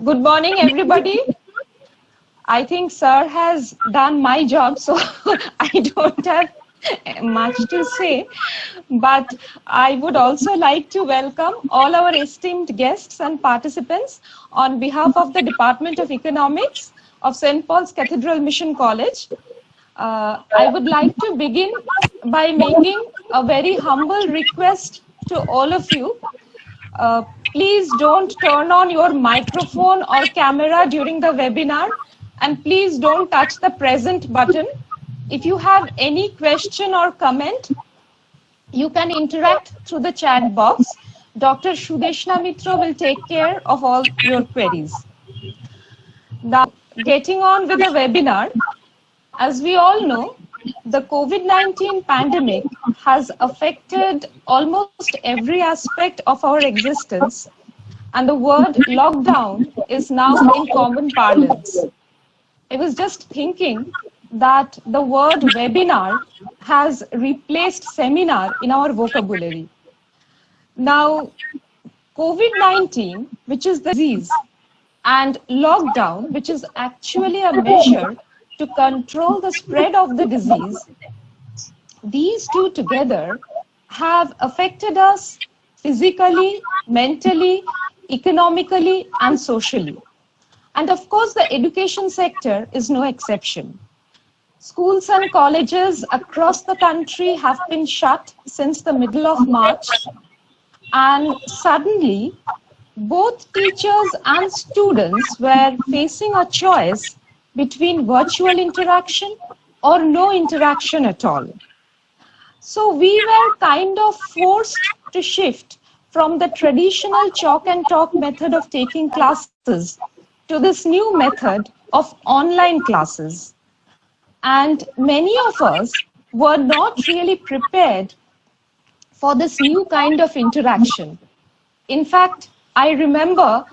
Good morning, everybody. I think Sir has done my job, so I don't have much to say. But I would also like to welcome all our esteemed guests and participants on behalf of the Department of Economics of St. Paul's Cathedral Mission College. I would like to begin by making a very humble request to all of you. Please don't turn on your microphone or camera during the webinar, and please don't touch the present button. If you have any question or comment, you can interact through the chat box. Dr. Sudeshna Mitra will take care of all your queries. Now, getting on with the webinar, as we all know, the COVID-19 pandemic has affected almost every aspect of our existence, and the word lockdown is now in common parlance. I was just thinking that the word webinar has replaced seminar in our vocabulary. Now, COVID-19, which is the disease, and lockdown, which is actually a measure to control the spread of the disease, these two together have affected us physically, mentally, economically, and socially. And of course, the education sector is no exception. Schools and colleges across the country have been shut since the middle of March, and suddenly both teachers and students were facing a choice between virtual interaction or no interaction at all. So we were kind of forced to shift from the traditional chalk and talk method of taking classes to this new method of online classes. And many of us were not really prepared for this new kind of interaction. In fact, I remember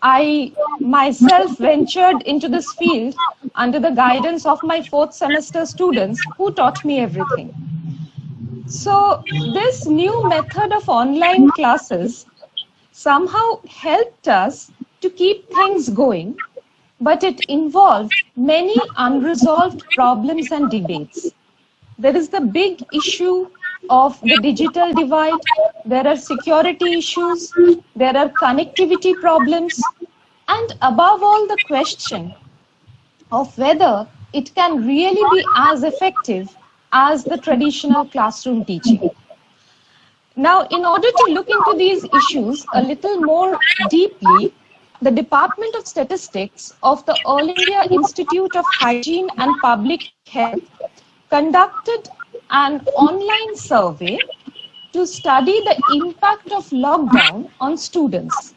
I myself ventured into this field under the guidance of my fourth semester students who taught me everything. So this new method of online classes somehow helped us to keep things going, but it involved many unresolved problems and debates. There is the big issue of the digital divide, there are security issues, there are connectivity problems, and above all, the question of whether it can really be as effective as the traditional classroom teaching. Now, in order to look into these issues a little more deeply, the Department of Statistics of the All India Institute of Hygiene and Public Health conducted an online survey to study the impact of lockdown on students.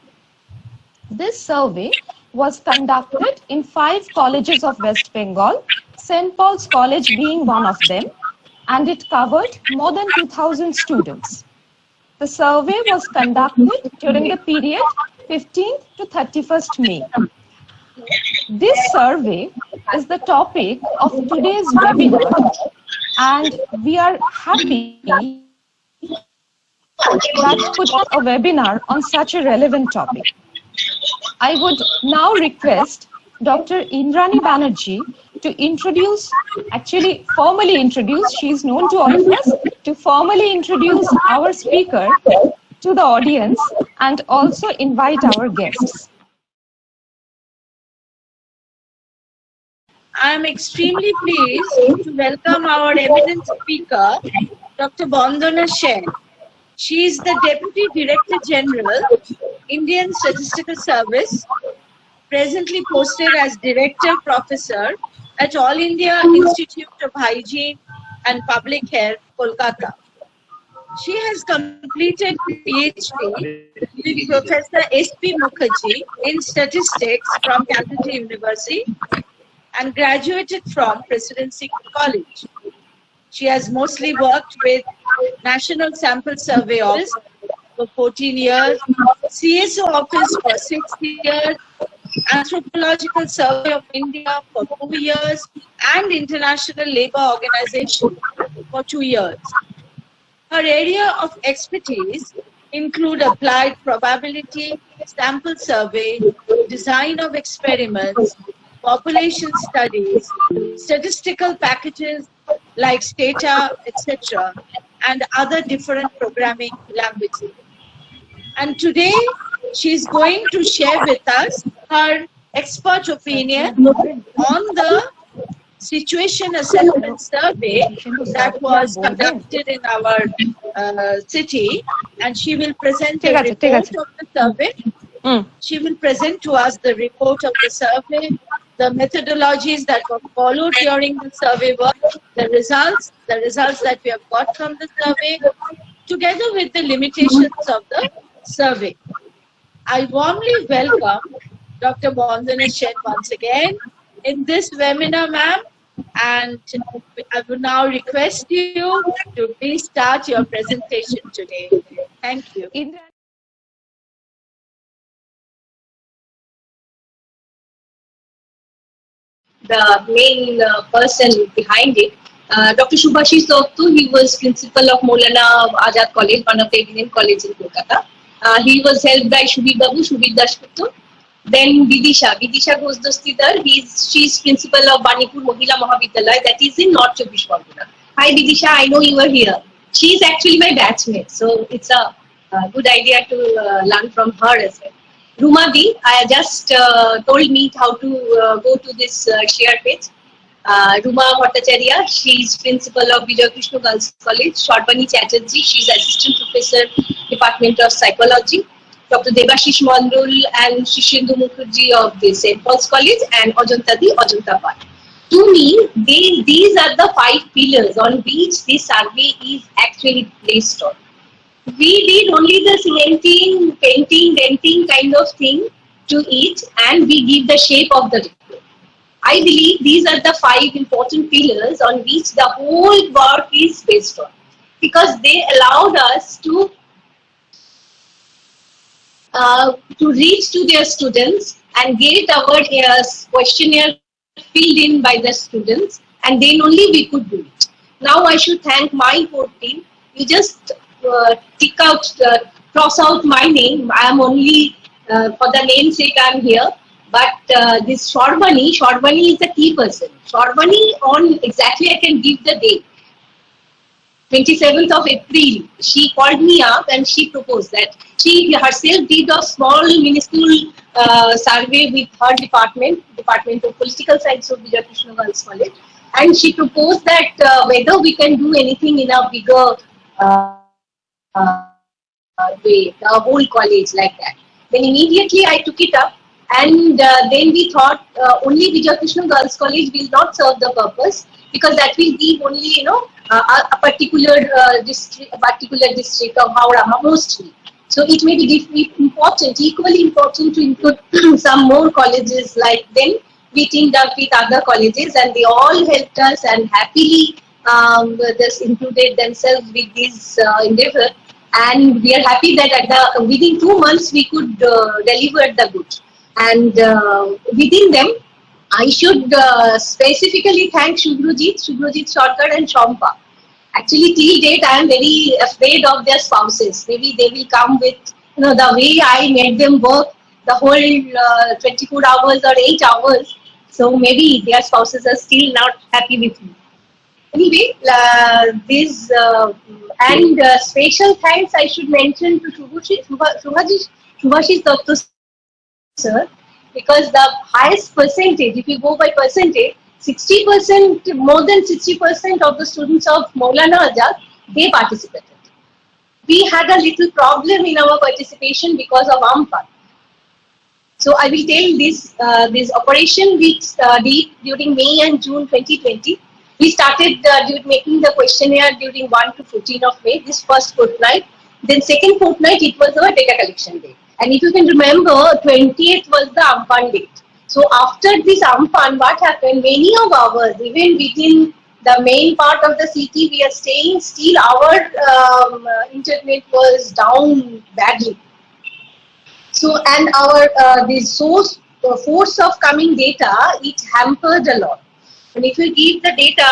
This survey was conducted in 5 colleges of West Bengal, St. Paul's College being one of them, and it covered more than 2,000 students. The survey was conducted during the period 15th to 31st May. This survey is the topic of today's webinar, and we are happy that put on a webinar on such a relevant topic. I would now request Dr. Indrani Banerjee to introduce, actually formally introduce, she is known to all of us, to formally introduce our speaker to the audience and also invite our guests. I am extremely pleased to welcome our eminent speaker, Dr. Bandana Sen. She is the Deputy Director General, Indian Statistical Service, presently posted as Director Professor at All India Institute of Hygiene and Public Health, Kolkata. She has completed PhD with Professor S.P. Mukherjee in Statistics from Calcutta University and graduated from Presidency College. She has mostly worked with National Sample Survey Office for 14 years, CSO Office for 6 years, Anthropological Survey of India for 2 years, and International Labour Organization for 2 years. Her area of expertise include applied probability, sample survey, design of experiments, population studies, statistical packages like Stata, etc., and other different programming languages. And today, she's going to share with us her expert opinion on the situation assessment survey that was conducted in our city, and she will present a report of the survey. She will present to us the report of the survey, the methodologies that were followed during the survey work, the results that we have got from the survey, together with the limitations of the survey. I warmly welcome Dr. Bandhana Sen once again in this webinar, ma'am, and I will now request you to please start your presentation today. Thank you. The main person behind it, Dr. Subhashish Dotto. He was principal of Maulana Azad College, one of the Indian colleges in Kolkata. He was helped by Shubir Babu, Shubir Dashgupta. Then Vidisha Ghosh Dastidar. She's principal of Banipur Mahila Mahavidyalaya, that is in North Chobbish Pargona. Hi Vidisha, I know you are here. She's actually my batchmate, so it's a good idea to learn from her as well. Ruma Di, I just told me how to go to this share page. Ruma Bhattacharya, she's principal of Vijay Krishna Girls College. Sharbani Chatterjee, she's assistant professor, Department of Psychology. Dr. Debashish Mandul and Shishendu Mukherjee of the St. Paul's College, and Ajanta Di, Ajanta Pal. To me, these are the 5 pillars on which this survey is actually based on. We did only the cementing, painting, denting kind of thing to it, and we give the shape of the report. I believe these are the 5 important pillars on which the whole work is based on, because they allowed us to reach to their students and get our questionnaire filled in by the students, and then only we could do it. Now I should thank my whole team. You just cross out my name. I am only, for the namesake I am here. But this Sharbani is the key person. Sharbani, on exactly I can give the date. 27th of April, she called me up and she proposed that she herself did a small minuscule survey with her department of Political Science of Vijay Krishna Girls College, and she proposed that whether we can do anything in a bigger way, the whole college like that. Then immediately I took it up, and then we thought only Vijay Krishna Girls College will not serve the purpose, because that will give only a particular district of Howrah mostly. So it may be important, equally important to include some more colleges like them. We teamed up with other colleges and they all helped us and happily just included themselves with this endeavor. And we are happy that within 2 months we could deliver the goods. And within them, I should specifically thank Shubhrojit Sarkar and Shampa. Actually, till date, I am very afraid of their spouses. Maybe they will come with, the way I made them work the whole 24 hours or 8 hours. So maybe their spouses are still not happy with me. Anyway, special thanks I should mention to Subhashish Dotto sir, because the highest percentage, if you go by percentage, 60%, more than 60% of the students of Maulana Azad, they participated. We had a little problem in our participation because of Amphan. So I will tell this operation we did during May and June 2020. We started making the questionnaire during 1 to 14 of May, this first fortnight. Then second fortnight, it was our data collection day. And if you can remember, 20th was the Amphan date. So after this Amphan, what happened? Many of ours, even within the main part of the city we are staying, still our internet was down badly. So, and our this force of coming data, it hampered a lot. And if you give the data,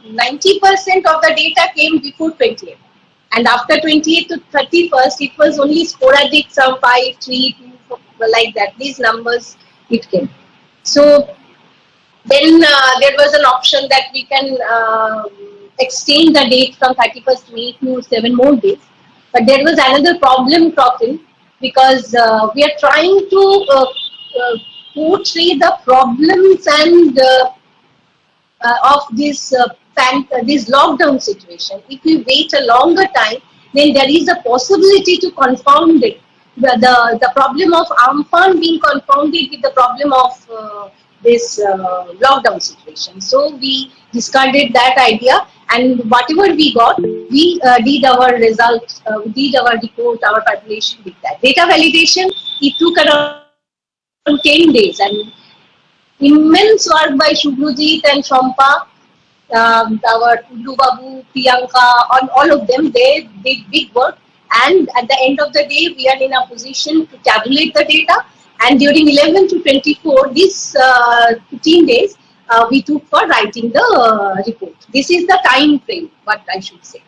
90% of the data came before 20th. And after 28th to 31st, it was only sporadic, some 5, 3, 2, like that. These numbers it came. So then there was an option that we can extend the date from 31st May to 7 more days. But there was another problem cropping because we are trying to portray the problems and of this lockdown situation. If we wait a longer time, then there is a possibility to confound it. The problem of Amphan being confounded with the problem of this lockdown situation. So we discarded that idea, and whatever we got, we did our results, we did our report, our calculation with that. Data validation, it took around 10 days, and immense work by Shubhrojit and Shampa, our Tullu Babu, Priyanka, on all of them. They did big work, and at the end of the day, we are in a position to tabulate the data. And during 11 to 24, these 15 days, we took for writing the report. This is the time frame, what I should say.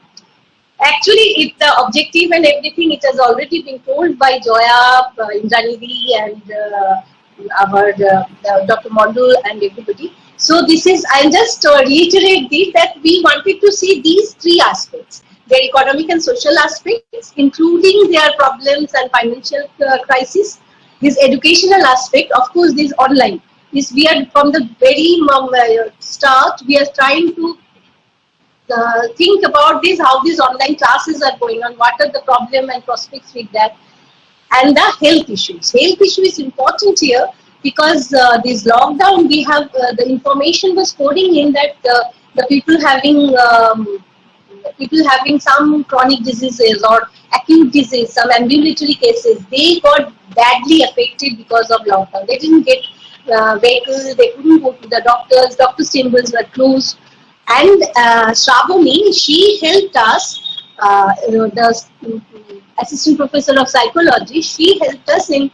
Actually, if the objective and everything, it has already been told by Joya, Indranidhi, and our Dr. Mondal and everybody. So this is, I'll just reiterate this, that we wanted to see these three aspects: their economic and social aspects, including their problems and financial crisis. This educational aspect, of course, this online. This we are from the very start. We are trying to think about this, how these online classes are going on, what are the problem and prospects with that, and the health issues. Health issue is important here because this lockdown, we have the information was pouring in that the people having some chronic diseases or acute disease, some ambulatory cases, they got badly affected because of lockdown. They didn't get vehicles, they couldn't go to the doctors, doctors' chambers were closed. And Shravani, she helped us, the assistant professor of psychology, she helped us in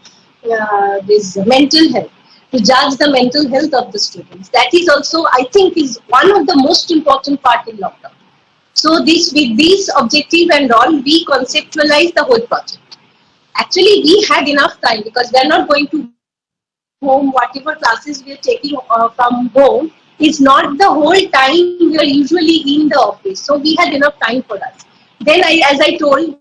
this mental health, to judge the mental health of the students. That is also, I think, is one of the most important part in lockdown. So this, with this objective and all, we conceptualized the whole project. Actually, we had enough time because we are not going to home. Whatever classes we are taking from home is not the whole time we are usually in the office. So we had enough time for us. Then, as I told,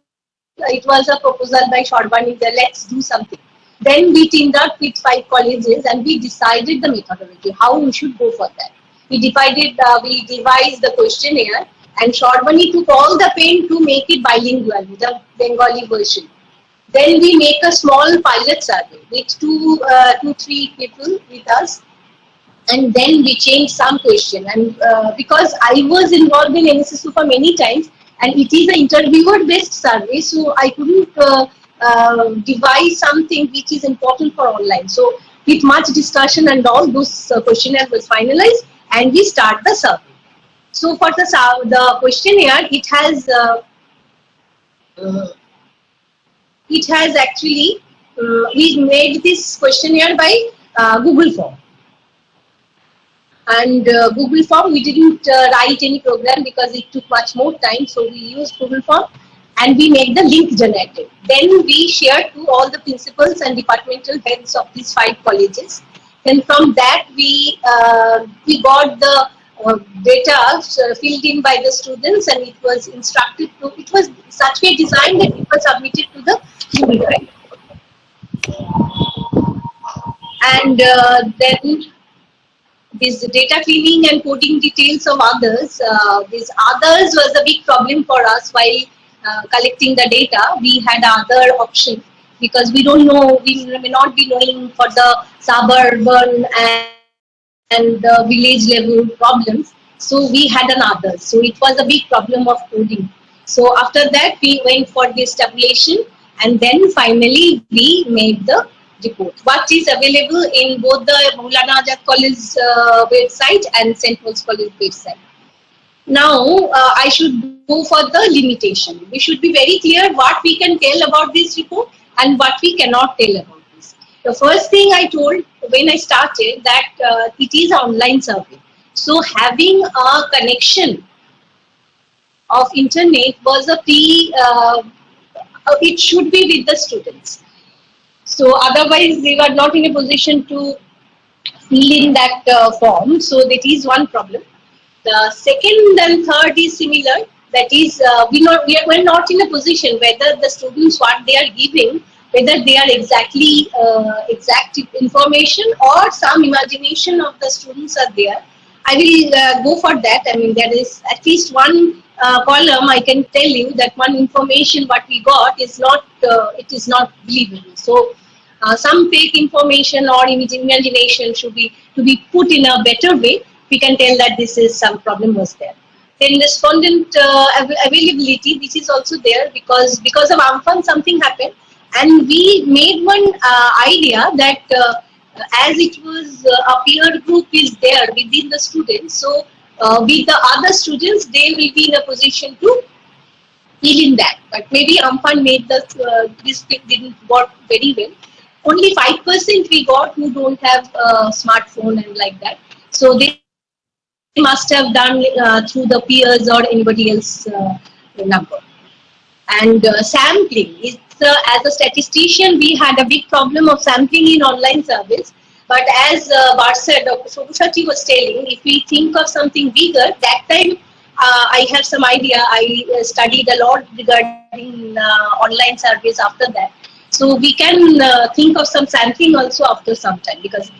it was a proposal by Sharbani that let's do something. Then we teamed up with 5 colleges and we decided the methodology, how we should go for that. We decided, we devised the questionnaire, and Sharbani took all the pain to make it bilingual, the Bengali version. Then we make a small pilot survey with 2-3 people with us, and then we change some question. And because I was involved in NSSU for many times, and it is an interviewer-based survey, so I couldn't devise something which is important for online. So with much discussion and all, those questionnaire was finalized, and we start the survey. So for the questionnaire, it has actually, we made this questionnaire by Google Form. And Google Form, we didn't write any program because it took much more time. So we used Google Form and we made the link generated. Then we shared to all the principals and departmental heads of these 5 colleges. Then from that, we got the data filled in by the students, and it was instructed to, it was such way designed that it was submitted to the Google Drive. And then this data cleaning and coding details of others, this others was a big problem for us while collecting the data. We had other options because we don't know, we may not be knowing for the suburban and the village level problems. So we had another. So it was a big problem of coding. So after that, we went for this tabulation, and then finally we made the report, what is available in both the Maulana Azad College website and St. Paul's College website. Now I should go for the limitation. We should be very clear what we can tell about this report and what we cannot tell about this. The first thing I told when I started that it is an online survey. So having a connection of internet was a it should be with the students. So otherwise, they were not in a position to fill in that form. So that is one problem. The second and third is similar. That is, we're not in a position whether the students what they are giving, whether they are exactly exact information or some imagination of the students are there. I will go for that. I mean, there is at least one column. I can tell you that one information what we got is not it is not believable. So some fake information or imagination should be to be put in a better way. We can tell that this is some problem was there. Then respondent availability, this is also there because of Amphan something happened, and we made one idea that as it was a peer group is there within the students, so with the other students they will be in a position to fill in that. But maybe Amphan made the this didn't work very well. Only 5% we got who don't have a smartphone and like that. So they must have done through the peers or anybody else number. And sampling, as a statistician, we had a big problem of sampling in online service. But as Barsa, Dr. Sobhushati was telling, if we think of something bigger, that time I have some idea. I studied a lot regarding online service after that. So we can think of some sampling also after some time, because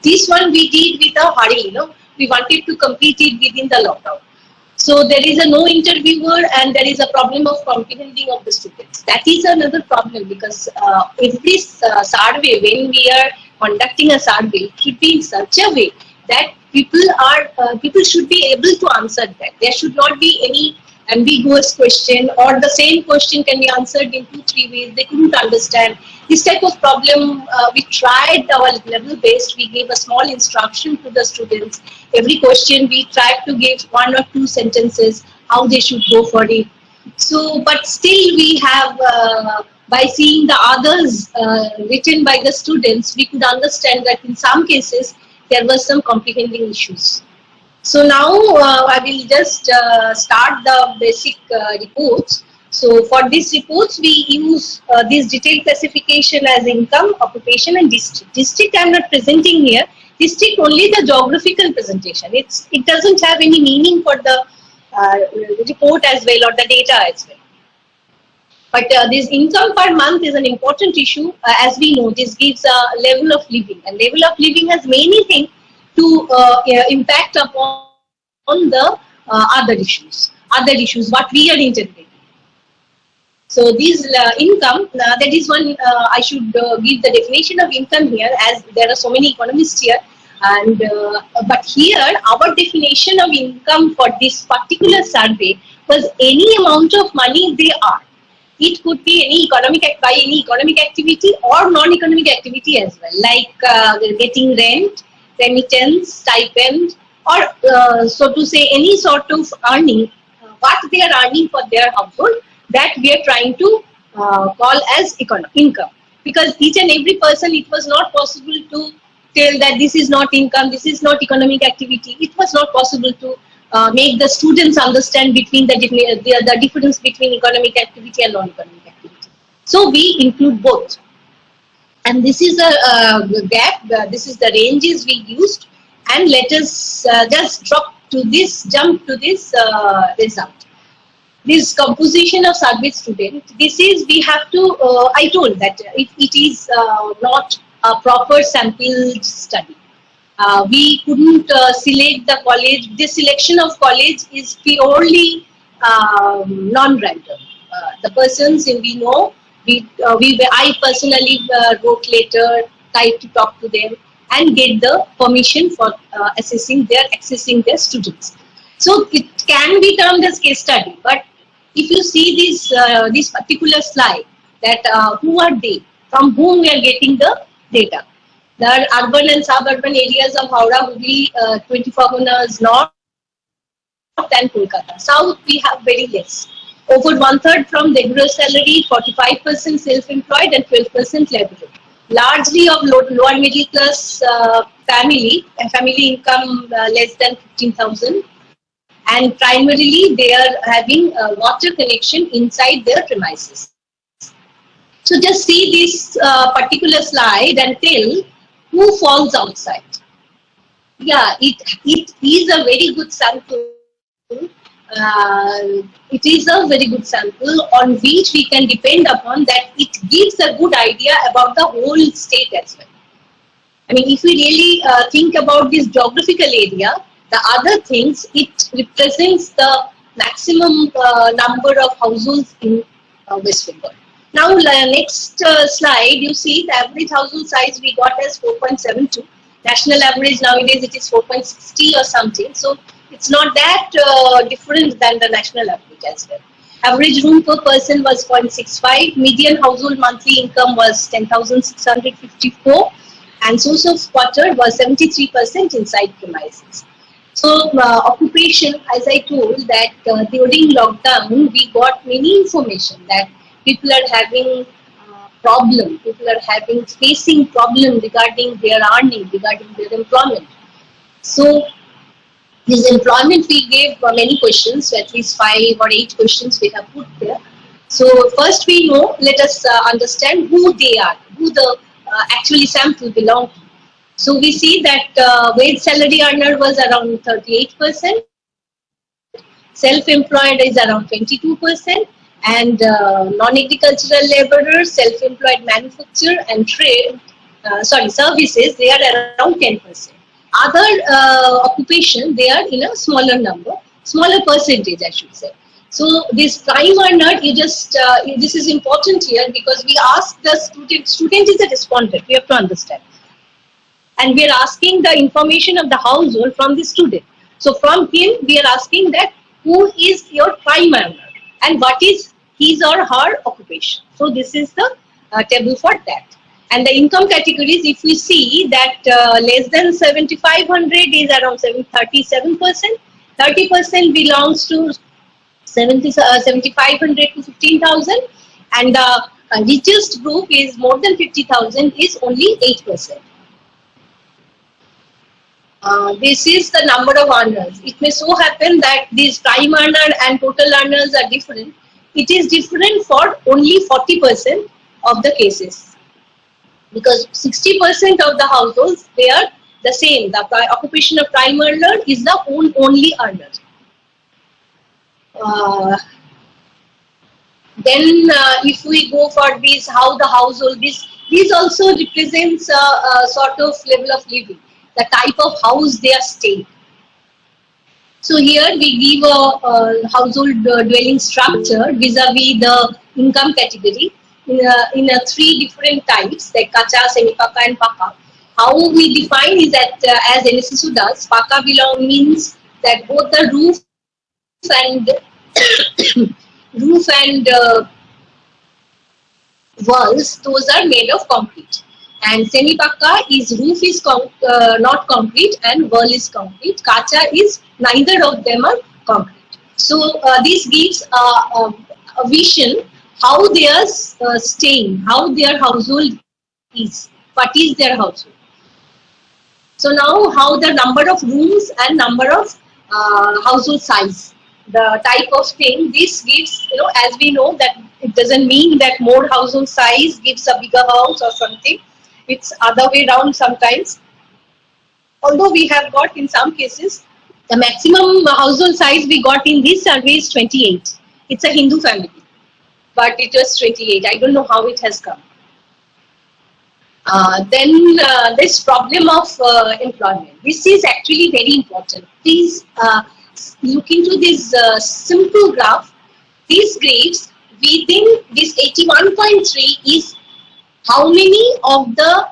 this one we did with a hurry, we wanted to complete it within the lockdown. So there is a no interviewer and there is a problem of comprehending of the students. That is another problem, because every survey, when we are conducting a survey, it should be in such a way that people should be able to answer that. There should not be any ambiguous question, or the same question can be answered in 2-3 ways. They couldn't understand. This type of problem, we tried our level best. We gave a small instruction to the students. Every question we tried to give 1 or 2 sentences, how they should go for it. So, but still we have, by seeing the others written by the students, we could understand that in some cases, there were some comprehending issues. So now I will just start the basic reports. So for these reports, we use this detailed classification as income, occupation, and district. District I am not presenting here. District only the geographical presentation. It doesn't have any meaning for the report as well, or the data as well. But this income per month is an important issue. As we know, this gives a level of living, and level of living has many things to impact upon the other issues what we are integrating. So these income, that is one, I should give the definition of income here, as there are so many economists here. And but here our definition of income for this particular survey was any amount of money they earn. It could be by any economic activity or non-economic activity as well, like getting rent, remittance, stipend, or so to say any sort of earning, what they are earning for their household, that we are trying to call as income. Because each and every person, it was not possible to tell that this is not income, this is not economic activity. It was not possible to make the students understand between the difference between economic activity and non-economic activity. So we include both. And this is a gap, this is the ranges we used, and let us just jump to this result. This composition of survey student, this is, we have to, I told that it is not a proper sample study. We couldn't select the college. The selection of college is purely non-random. The persons we know, I personally wrote letter, tried to talk to them and get the permission for accessing their students. So it can be termed as case study. But if you see this particular slide, that who are they, from whom we are getting the data. There are urban and suburban areas of Howrah, Hubli, 24 Gunas, North and Kolkata. South we have very less. Over 1/3 from regular salary, 45% self-employed, and 12% laborer. Largely of lower middle class family income less than 15,000, and primarily they are having water connection inside their premises. So just see this particular slide and tell who falls outside. Yeah, it is a very good sample. It is a very good sample on which we can depend upon that it gives a good idea about the whole state as well. I mean, if we really think about this geographical area, the other things, it represents the maximum number of households in West Bengal. Now, next slide, you see the average household size we got as 4.72. National average nowadays it is 4.60 or something. So it's not that different than the national average as well. Average room per person was 0.65. Median household monthly income was 10,654. And source of water was 73% inside premises. So occupation, as I told that during lockdown, we got many information that people are having people are facing problem regarding their earning, regarding their employment. So this employment we gave many questions, so at least 5 or 8 questions we have put there. So first we know, let us understand who they are, who the actually sample belong to. So we see that wage salary earner was around 38%, self-employed is around 22%, and non-agricultural laborers, self-employed manufacturer and trade, services, they are around 10%. Other occupation, they are in a smaller number, smaller percentage I should say. So this prime earner, you just, this is important here because we ask the student is a respondent, we have to understand. And we are asking the information of the household from the student. So from him, we are asking that who is your prime earner and what is his or her occupation. So this is the table for that. And the income categories, if we see that less than 7,500 is around 37%, 30% belongs to 7,500 to 15,000, and the richest group is more than 50,000 is only 8%. This is the number of earners. It may so happen that these prime earner and total earners are different. It is different for only 40% of the cases, because 60% of the households, they are the same. The occupation of prime earner is the only earner. Then if we go for this, how the household, this also represents a sort of level of living, the type of house they are staying. So here we give a household dwelling structure vis-a-vis the income category in 3 different types, like kacha, semi-paka and paka. How we define is that as NSSU does, paka means that both the roof and walls, those are made of concrete. And semi-paka is roof is not concrete and wall is concrete. Kacha is neither of them are concrete. So this gives a vision how they are staying, how their household is, what is their household. So now how the number of rooms and number of household size, the type of thing, this gives, as we know that it doesn't mean that more household size gives a bigger house or something. It's other way around sometimes. Although we have got in some cases, the maximum household size we got in this survey is 28. It's a Hindu family, but it was 28. I don't know how it has come. Then this problem of employment. This is actually very important. Please look into this simple graph. These graphs within this 81.3 is how many of the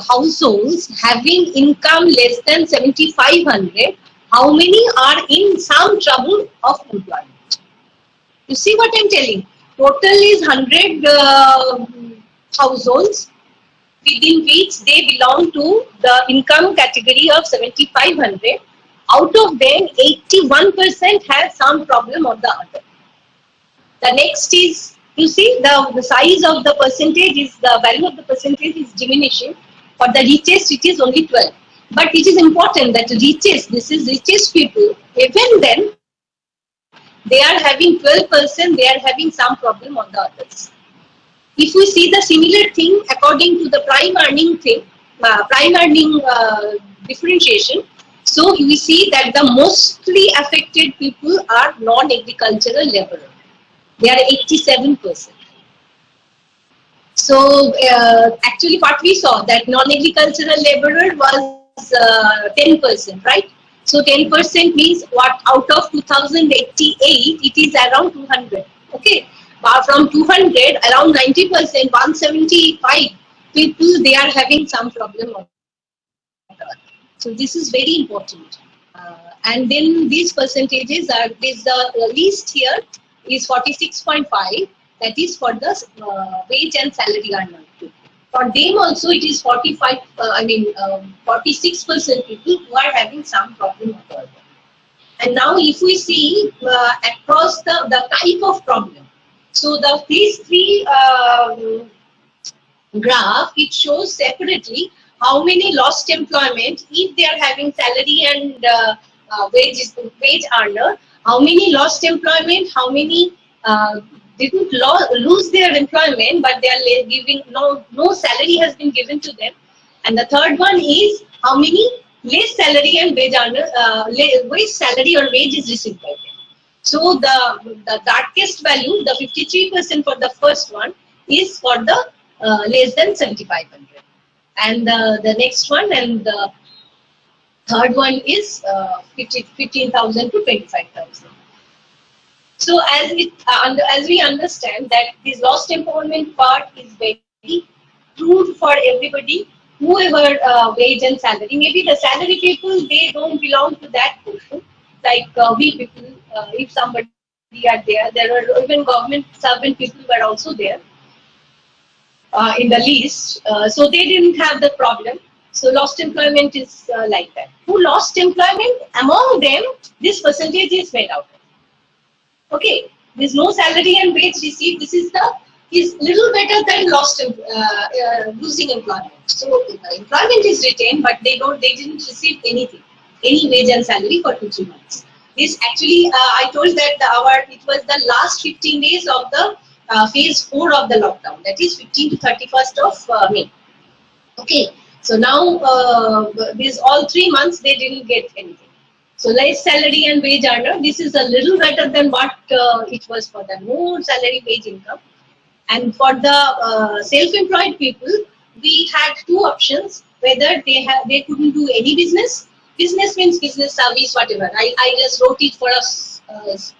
households having income less than 7,500, how many are in some trouble of employment. You see what I'm telling? Total is 100 households within which they belong to the income category of 7,500. Out of them, 81% has some problem or the other. The next is, you see, the size of the percentage is, the value of the percentage is diminishing. For the richest, it is only 12. But it is important that richest, this is richest people, even then, they are having 12%, they are having some problem on the others. If we see the similar thing according to the prime earning thing, prime earning differentiation, so we see that the mostly affected people are non-agricultural laborers. They are 87%. So actually what we saw that non-agricultural laborer was 10%, right? So 10% means what out of 2088, it is around 200. Okay. But from 200, around 90%, 175 people, they are having some problem of that. So this is very important. And then these percentages are, this the least here is 46.5, that is for the wage and salary earner. For them also it is 45, 46% people who are having some problem of that. And now if we see across the type of problem, so these three graph, it shows separately how many lost employment if they are having salary and wage earner, how many lost employment, how many didn't lose their employment but they are giving no salary has been given to them, and the third one is how many less salary and wage earner wage salary or wage is received by them. So the darkest value, the 53% for the first one, is for the less than 7,500, and the next one and the third one is 15,000 to 25,000. So as we understand that this lost employment part is very true for everybody, whoever wage and salary. Maybe the salary people, they don't belong to that portion. Like we people, if somebody are there are even government servant people were also there in the list. So they didn't have the problem. So lost employment is like that. Who lost employment? Among them, this percentage is made out of. Okay, there's no salary and wage received. This is little better than losing employment. So employment is retained, but they didn't receive anything, any wage and salary for 2-3 months. This actually, I told that it was the last 15 days of the phase 4 of the lockdown. That is 15 to 31st of May. Okay, so now these all 3 months they didn't get anything. So less salary and wage earner, this is a little better than what it was for the no salary wage income. And for the self-employed people, we had 2 options, whether they couldn't do any business. Business means business, service, whatever. I just wrote it for a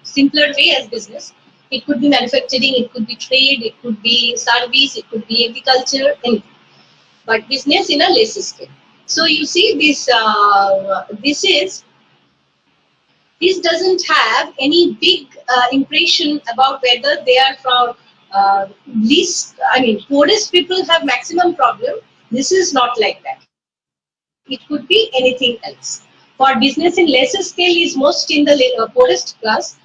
simpler way as business. It could be manufacturing, it could be trade, it could be service, it could be agriculture, anything. But business in a less scale. So you see this doesn't have any big impression about whether they are from poorest people have maximum problem. This is not like that. It could be anything else. For business in lesser scale is most in the poorest class,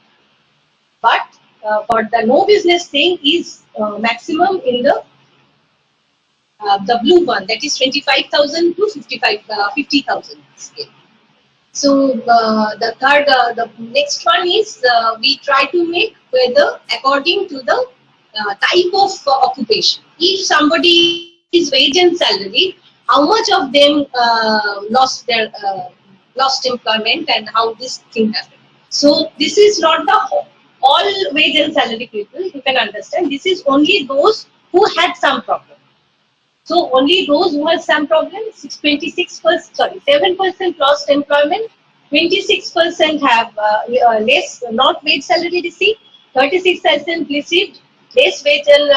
but for the no business thing is maximum in the blue one, that is 25,000 to 50,000 scale. So the next one is we try to make whether according to the type of occupation. If somebody is wage and salary, how much of them lost employment and how this thing happened. So this is not the all wage and salary people. You can understand. This is only those who had some problem. So only those who had some problem, 7% lost employment, 26% have less not wage salary received, 36% received less wage and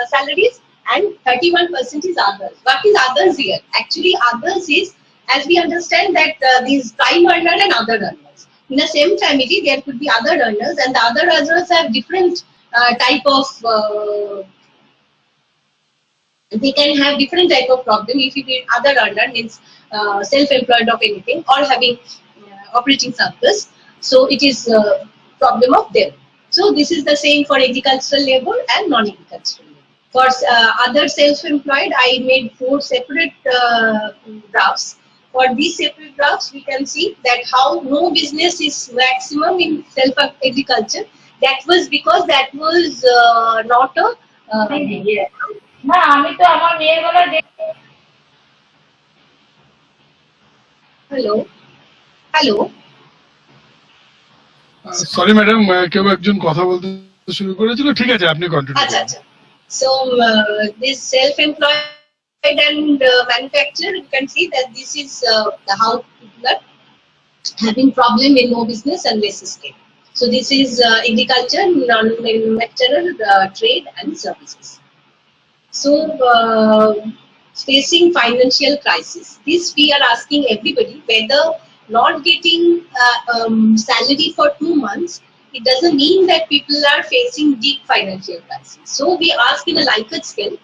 salaries, and 31% is others. What is others here? Actually, others is, as we understand that these prime earner and other earners. In the same family, there could be other earners, and the other earners have different type of. They can have different type of problem. If you be other earner means self-employed of anything or having operating surplus, so it is a problem of them. So this is the same for agricultural labor and non-agricultural labor. For other self-employed, I made 4 separate graphs. For these separate graphs, we can see that how no business is maximum in self-agriculture. That was because that was not a না আমি তো আমার মেয়েগুলো Hello, hello. Sorry madam, কেউ একজন কথা বলতে শুরু করেছিল। ঠিক আছে, আপনি কন্টিনিউ Acha, করুন। acha. So this self-employed and manufacturer, you can see that this is how people are having problem in no business and less scale. So this is agriculture, non-manufacturer, trade and services. So facing financial crisis, this we are asking everybody whether not getting salary for 2 months, it doesn't mean that people are facing deep financial crisis. So we ask in a Likert scale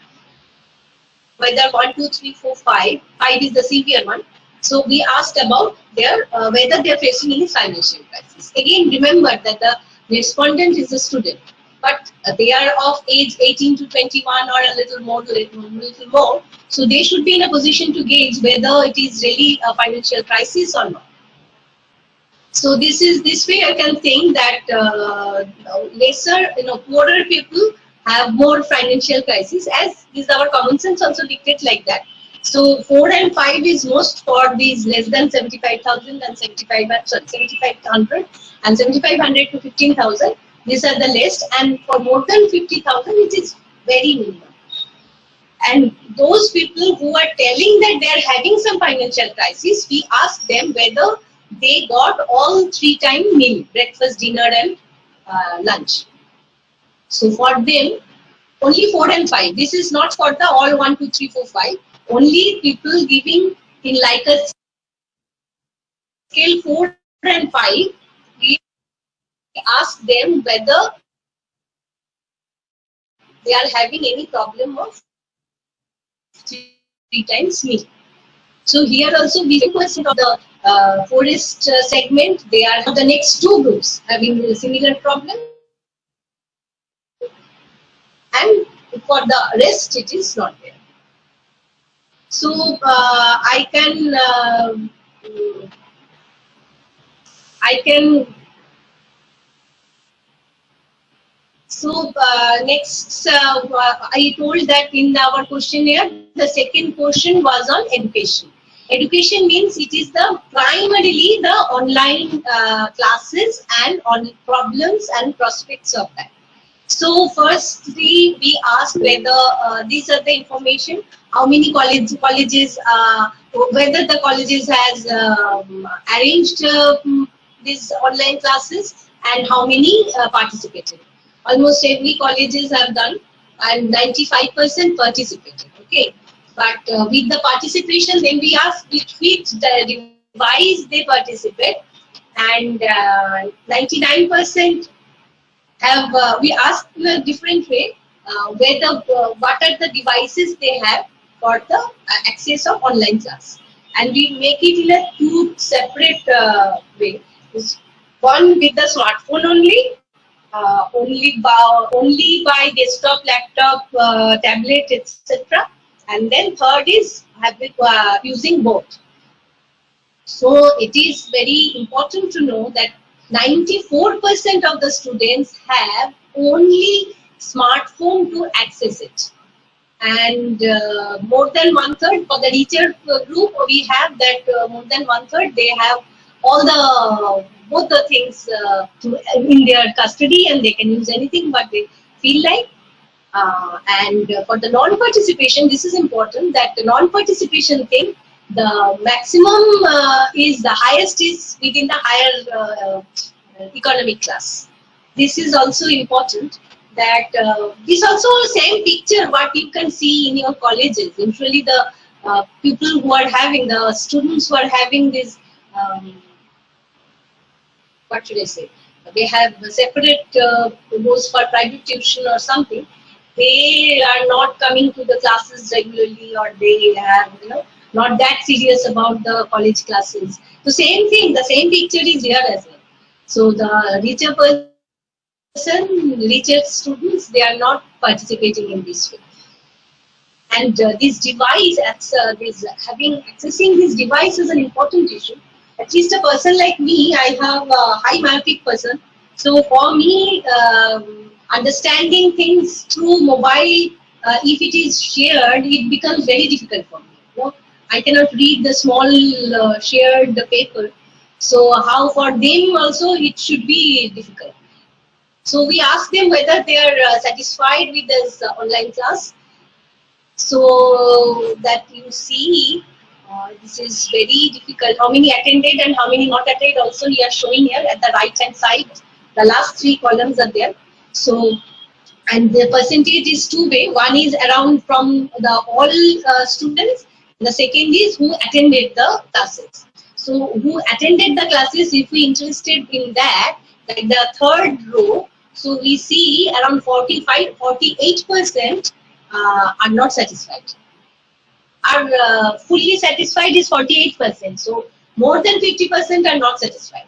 whether 1, 2, 3, 4, 5, 5 is the severe one. So we asked about their whether they are facing any financial crisis. Again, remember that the respondent is a student, but they are of age 18 to 21 or a little more. So they should be in a position to gauge whether it is really a financial crisis or not. So this way I can think that lesser, poorer people have more financial crisis, as is our common sense also dictates like that. So 4 and 5 is most for these less than 75,000 and 7,500 and 7,500 to 15,000. These are the least, and for more than 50,000, it is very minimum. And those people who are telling that they are having some financial crisis, we ask them whether they got all 3-time meal, breakfast, dinner and lunch. So for them, only 4 and 5. This is not for the all 1, 2, 3, 4, 5. Only people giving in like a scale 4 and 5, we ask them whether they are having any problem of 3 times meal. So here also we 10% of the forest segment, they are the next 2 groups having a similar problem, and for the rest it is not there. So I can so next I told that in our questionnaire the second question was on education. Education means it is the primarily the online classes and on problems and prospects of that. So firstly, we asked whether these are the information, how many colleges, whether the colleges has arranged these online classes and how many participated. Almost every colleges have done and 95% participated. Okay, but with the participation, then we asked which device they participate, and 99% have we asked in a different way whether what are the devices they have for the access of online class, and we make it in a 2 separate way. One with the smartphone only by desktop, laptop, tablet, etc. And then third is using both. So it is very important to know that 94% of the students have only smartphone to access it, and more than 1/3 for the teacher group, we have that more than 1/3 they have all the both the things in their custody, and they can use anything but they feel like. And for the non-participation, this is important that the non-participation thing, the maximum is the highest is within the higher economic class. This is also important. That this also same picture what you can see in your colleges. Usually the people who are having the students who are having this what should I say? They have separate goes for private tuition or something. They are not coming to the classes regularly, or they have not that serious about the college classes. So same thing, the same picture is here as well. So the richer person, richer students, they are not participating in this way. And this device, accessing this device is an important issue. At least a person like me, I have a high myopic person. So for me, understanding things through mobile if it is shared, it becomes very difficult for me. You know, I cannot read the small shared paper. So how for them also it should be difficult. So we ask them whether they are satisfied with this online class. So that you see, this is very difficult. How many attended and how many not attended also we are showing here at the right hand side. The last three columns are there. So, and the percentage is two-way. One is around from the all students. The second is who attended the classes. So who attended the classes, if we interested in that, like the third row, so we see around 48% are not satisfied. Are fully satisfied is 48%. So more than 50% are not satisfied.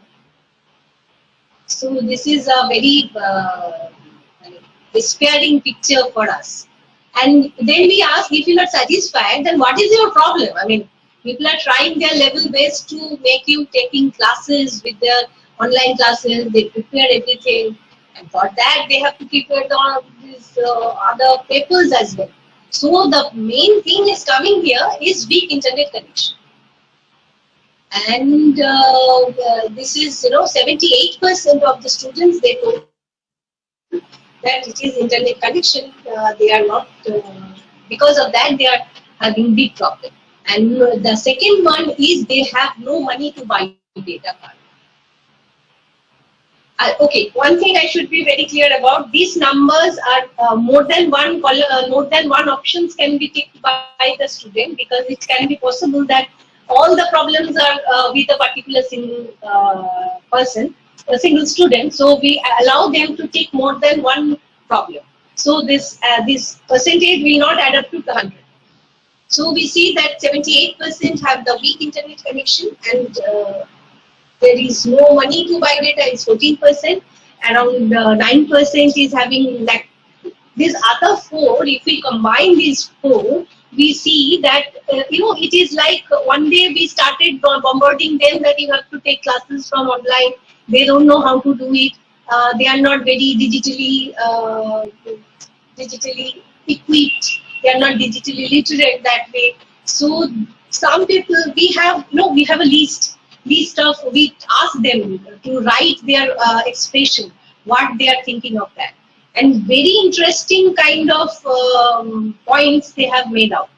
So this is a very despairing picture for us. And then we ask, if you're not satisfied, then what is your problem? I mean, people are trying their level best to make you taking classes with their online classes. They prepare everything, and for that they have to prepare these other papers as well. So the main thing is coming here is weak internet connection. And this is, 78% of the students, they told that it is internet connection. They are not, because of that, they are having big problem. And the second one is they have no money to buy data card. Okay, one thing I should be very clear about: these numbers are more than one options can be ticked by the student, because it can be possible that all the problems are with a particular single person, a single student. So we allow them to tick more than one problem. So this percentage will not add up to 100. So we see that 78% have the weak internet connection, and there is no money to buy data is 14%. Around 9% is having that. These other four, if we combine these four, we see that it is like one day we started bombarding them that you have to take classes from online. They don't know how to do it. They are not very digitally equipped. They are not digitally literate that way. So some people, we have a list of, we ask them to write their expression, what they are thinking of that. And very interesting kind of points they have made out.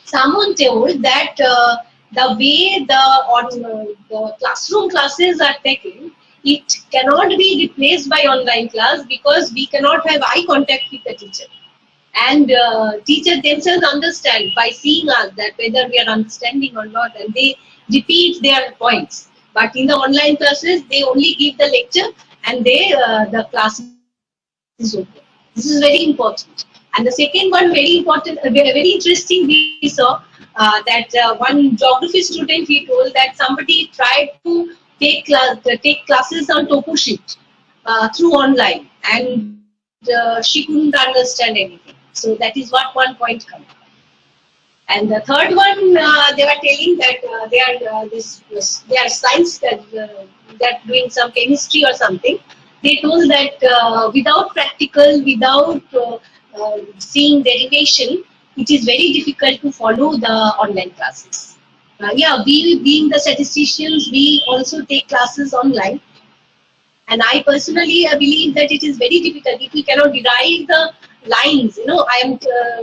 Someone told that the way the classroom classes are taken, it cannot be replaced by online class, because we cannot have eye contact with the teacher. And teachers themselves understand by seeing us that whether we are understanding or not, and they repeat their points. But in the online classes, they only give the lecture, and the class is over. This is very important. And the second one, very important, very interesting, we saw that one geography student, he told that somebody tried to take classes on TopoSheet through online, and she couldn't understand anything. So that is what one point comes. And the third one, they were telling that they are science, that they're doing some chemistry or something. They told that without practical, without seeing derivation, it is very difficult to follow the online classes. We being the statisticians, we also take classes online. And I personally believe that it is very difficult if we cannot derive the lines. I am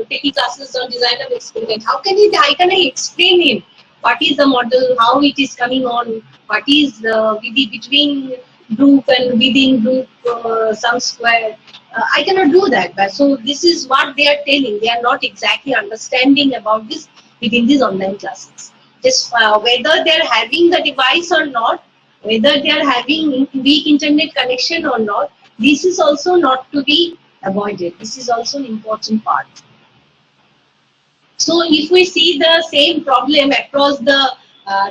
taking classes on design of experiment. How can I explain him what is the model, how it is coming on, what is between group and within group sum square. I cannot do that. But so this is what they are telling. They are not exactly understanding about this within these online classes. Just whether they are having the device or not, whether they are having weak internet connection or not, this is also not to be avoided. This is also an important part. So if we see the same problem across the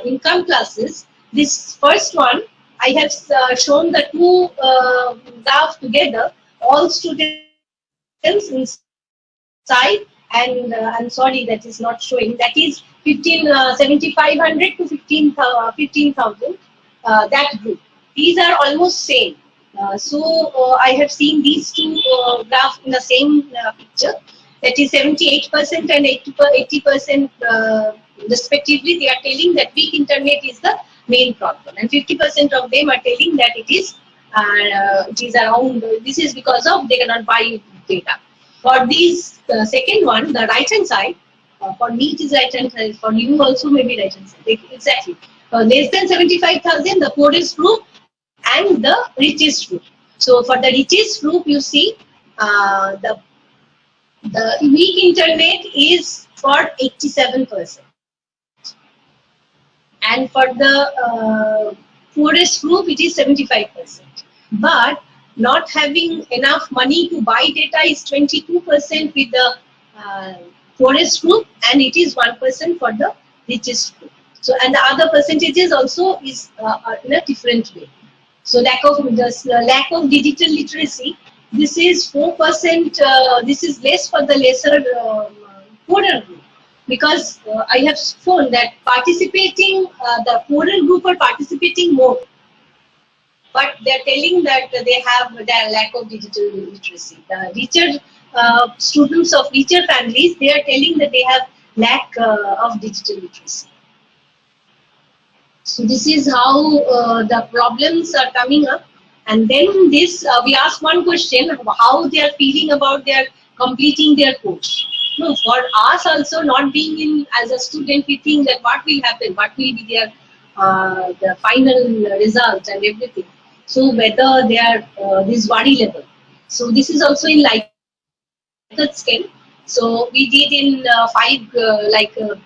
income classes, this first one, I have shown the two graphs together, all students inside, and I'm sorry that is not showing, that is 7,500 to 15,000, that group. These are almost same. So I have seen these two graphs in the same picture. that is 78% and 80% respectively, they are telling that weak internet is the main problem, and 50% of them are telling that it is around, this is because of they cannot buy data. For this second one, the right hand side, for me it is right hand side, for you also maybe right hand side, exactly. Less than 75,000, the poorest group and the richest group. So for the richest group, you see the weak internet is for 87%, and for the poorest group it is 75%. But not having enough money to buy data is 22% with the poorest group, and it is 1% for the richest group. So, and the other percentages also is in a different way. So lack of digital literacy, this is 4%. This is less for the lesser poorer group, because I have shown that participating, the poorer group are participating more, but they are telling that they have their lack of digital literacy. The richer students of richer families, they are telling that they have lack of digital literacy. So this is how the problems are coming up. And then this, we ask one question, how they are feeling about their completing their course. No, for us also, not being in as a student, we think that what will happen, what will be their the final result and everything. So whether they are this worry level. So this is also in Likert scale. So we did in 5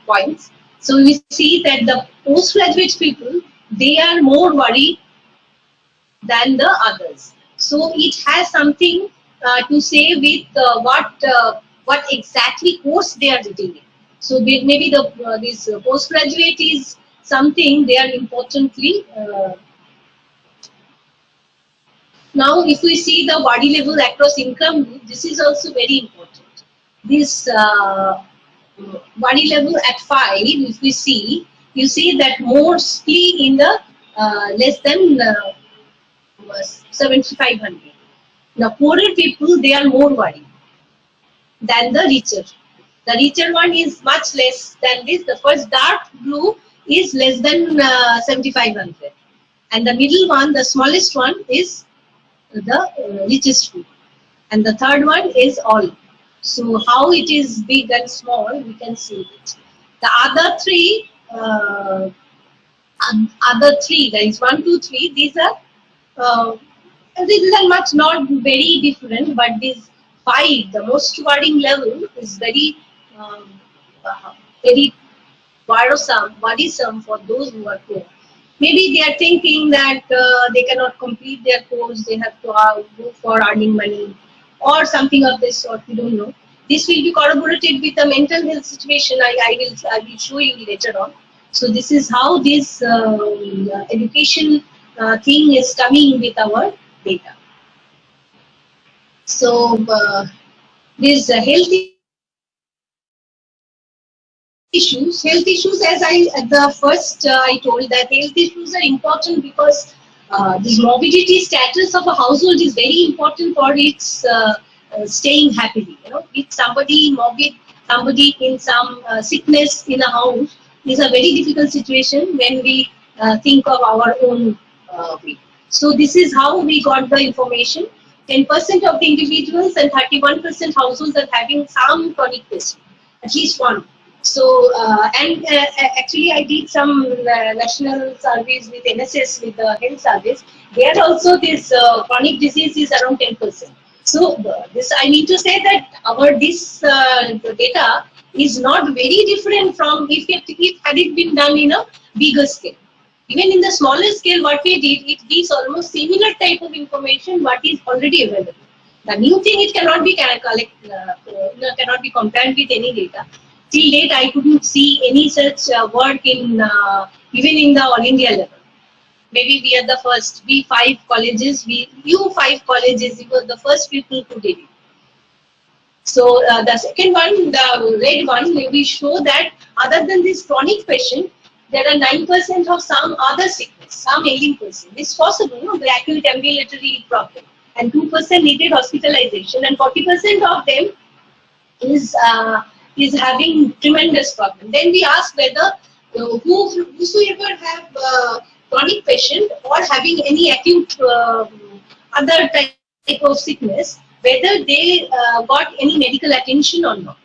points. So we see that the postgraduate people, they are more worried than the others. So it has something to say with what exactly course they are reading in. So maybe the this postgraduate is something they are importantly. Now, if we see the worry level across income group, this is also very important. This worry level at 5, if we see, you see that mostly in the less than 7,500. Now, poorer people, they are more worried than the richer. The richer one is much less than this. The first dark blue is less than 7,500. And the middle one, the smallest one, is the richest group. And the third one is all. So how it is big and small, we can see it. The other three, that is 1, 2, 3, these are much not very different, but these 5, the most worrying level is very very worrisome for those who are poor. Maybe they are thinking that they cannot complete their course, they have to go for earning money or something of this sort, we don't know. This will be corroborated with the mental health situation I will show you later on. So this is how this education thing is coming with our data. So this health issues, as the first I told that health issues are important because this morbidity status of a household is very important for its staying happily. You know, with somebody morbid, somebody in some sickness in a house is a very difficult situation when we think of our own way. So this is how we got the information. 10% of the individuals and 31% households are having some chronic disease, at least one. So actually I did some national surveys with NSS, with the health service. There also this chronic disease is around 10%. So this I need to say that our this data is not very different from if had it been done in a bigger scale. Even in the smaller scale, what we did, it gives almost similar type of information what is already available. The new thing, it cannot be cannot be compared with any data. Till date, I couldn't see any such work in even in the all India level. Maybe we are the first. We 5 colleges. You 5 colleges. You were the first people who did it. So the second one, the red one, we show that other than this chronic patient, there are 9% of some other sickness, some ailing person. It's possible, no, the acute ambulatory problem, and 2% needed hospitalization, and 40% of them is having tremendous problem. Then we ask whether whosoever have chronic patient or having any acute other type of sickness, whether they got any medical attention or not.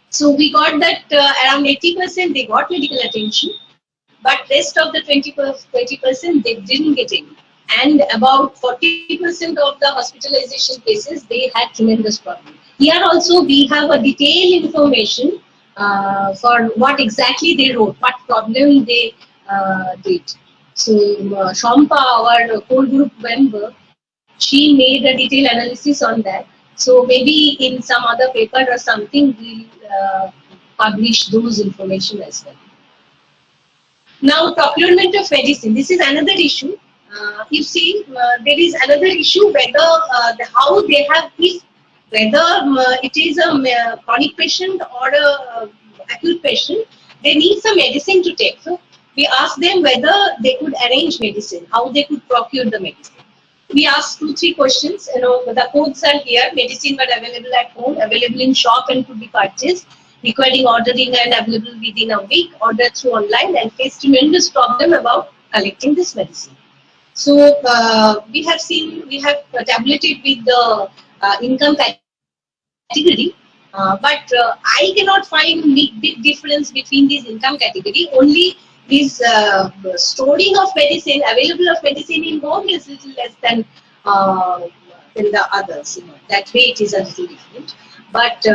So we got that around 80% they got medical attention, but rest of the 20% they didn't get any. And about 40% of the hospitalization cases, they had tremendous problem. Here also we have a detailed information for what exactly they wrote, what problem they did. So Shampa, our core group member, she made a detailed analysis on that. So maybe in some other paper or something, we'll publish those information as well. Now, procurement of medicine. This is another issue. You see, there is another issue whether how they have whether it is a chronic patient or a acute patient, they need some medicine to take. So we ask them whether they could arrange medicine, how they could procure the medicine. We asked 2-3 questions. You know, the codes are here. Medicine were available at home, available in shop and could be purchased, requiring ordering and available within a week, ordered through online, and faced tremendous problem about collecting this medicine. So we have tabulated with the income category, but I cannot find big difference between these income category. Only this storing of medicine, available of medicine in home is little less than the others. You know, that way it is a little different. But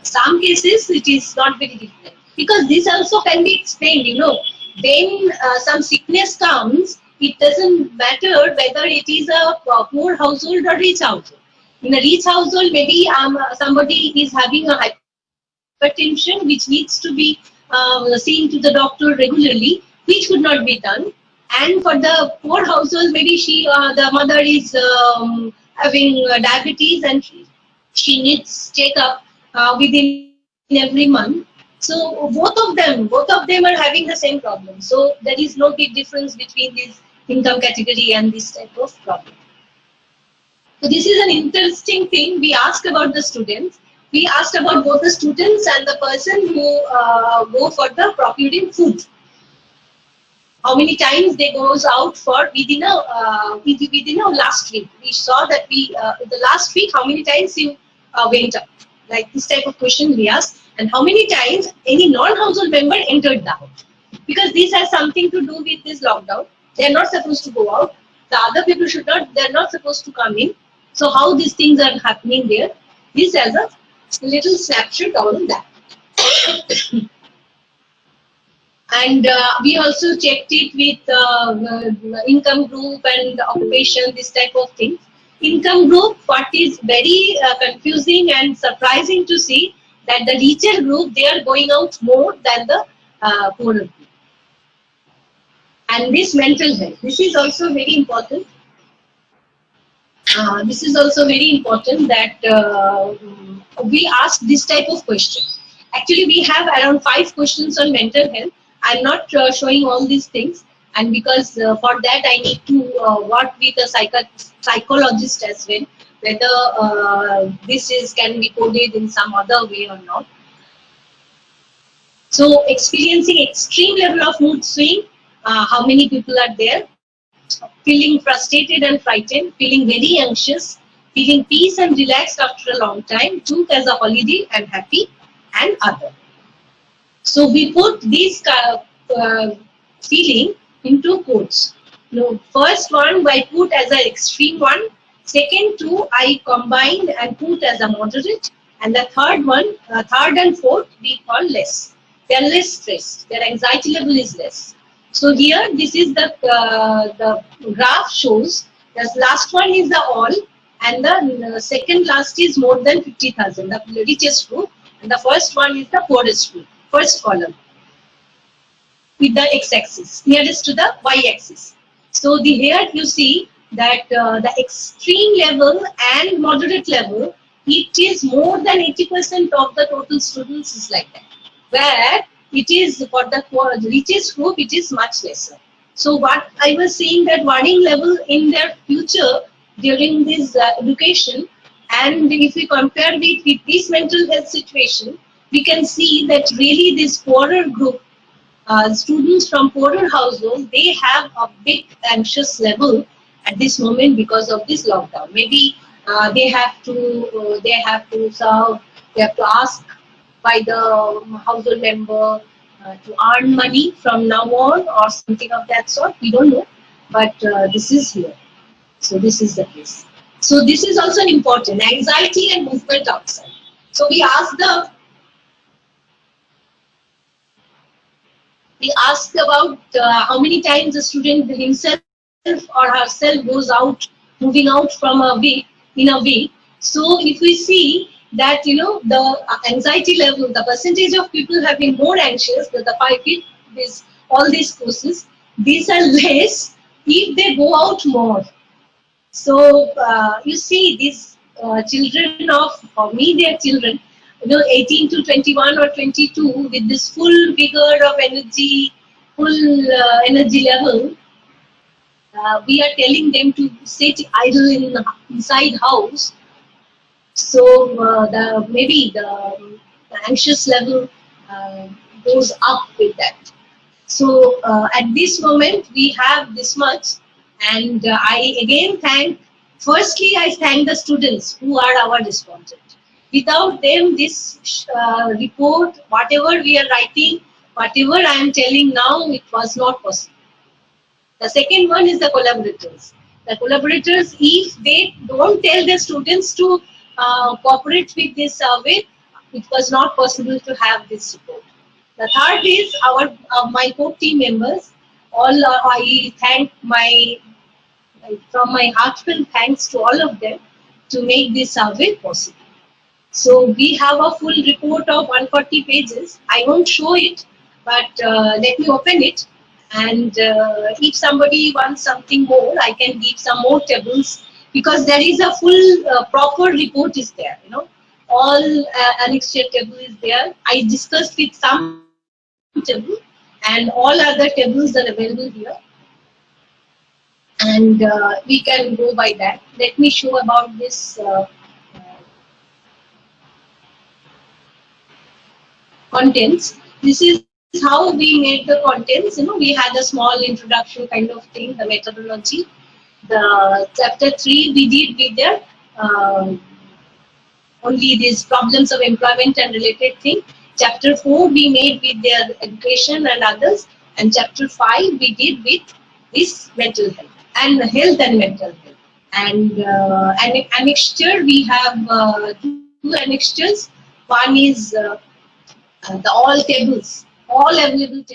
some cases it is not very different, because this also can be explained. You know, when some sickness comes, it doesn't matter whether it is a poor household or rich household. In a rich household, maybe somebody is having a hypertension which needs to be seen to the doctor regularly, which could not be done. And for the poor household, maybe the mother is having diabetes and she needs checkup within every month. So both of them are having the same problem. So there is no big difference between this income category and this type of problem. So this is an interesting thing. We asked about the students. We asked about both the students and the person who go for the procuring food. How many times they goes out for within a last week. We saw that the last week, how many times you went up. Like this type of question we asked. And how many times any non-household member entered the house. Because this has something to do with this lockdown. They are not supposed to go out. The other people they are not supposed to come in. So how these things are happening there. This has a little snapshot on that. And we also checked it with income group and occupation, this type of thing. Income group, what is very confusing and surprising to see, that the richer group, they are going out more than the poorer group. And this mental health, this is also very important. This is also very important that we ask this type of question. Actually, we have around 5 questions on mental health. I'm not showing all these things, and because for that I need to work with a psychologist as well, whether this can be coded in some other way or not. So experiencing extreme level of mood swing, how many people are there? Feeling frustrated and frightened, feeling very anxious, feeling peace and relaxed after a long time, took as a holiday and happy, and other. So we put these feeling into quotes. No, first one I put as an extreme one, second 2 I combined and put as a moderate, and the third one, third and fourth we call less. They are less stressed, their anxiety level is less. So here, this is the graph shows, the last one is the all, and the second last is more than 50,000, the richest group, and the first one is the poorest group, first column, with the x-axis, nearest to the y-axis. So here you see that the extreme level and moderate level, it is more than 80% of the total students is like that, where it is for the richest group, it is much lesser. So what I was saying, that worrying level in their future during this education, And if we compare with this mental health situation, we can see that really this poorer group, students from poorer households, they have a big anxious level at this moment because of this lockdown. Maybe they have to serve, they have to ask by the household member to earn money from now on or something of that sort. We don't know, but this is here. So this is the case. So this is also important, anxiety and movement outside. So we asked about how many times the student himself or herself goes out, moving out from a week in a week. So if we see that the anxiety level, the percentage of people having more anxious, the 5 week, this all these courses, these are less if they go out more. So you see these children for me they are children, 18 to 21 or 22 with this full vigor of energy, full energy level. We are telling them to sit idle inside house. So maybe the anxious level goes up with that. So at this moment we have this much, and I again firstly I thank the students who are our respondent. Without them, this report, whatever we are writing, whatever I am telling now, it was not possible. The second one is the collaborators. The collaborators, if they don't tell the students to cooperate with this survey, it was not possible to have this report. The third is my core team members. I thank from my heartfelt thanks to all of them to make this survey possible. So we have a full report of 140 pages. I won't show it, but let me open it. And if somebody wants something more, I can give some more tables, because there is a full proper report is there. All annexure table is there. I discussed with some table, and all other tables are available here. And we can go by that. Let me show about this contents. This is how we made the contents. We had a small introduction kind of thing, the methodology. The chapter 3 we did with the only these problems of employment and related thing. Chapter 4 we made with their education and others, and chapter 5 we did with this mental health and mental health. And annexure, we have 2 annexures. One is the all tables, all available tables.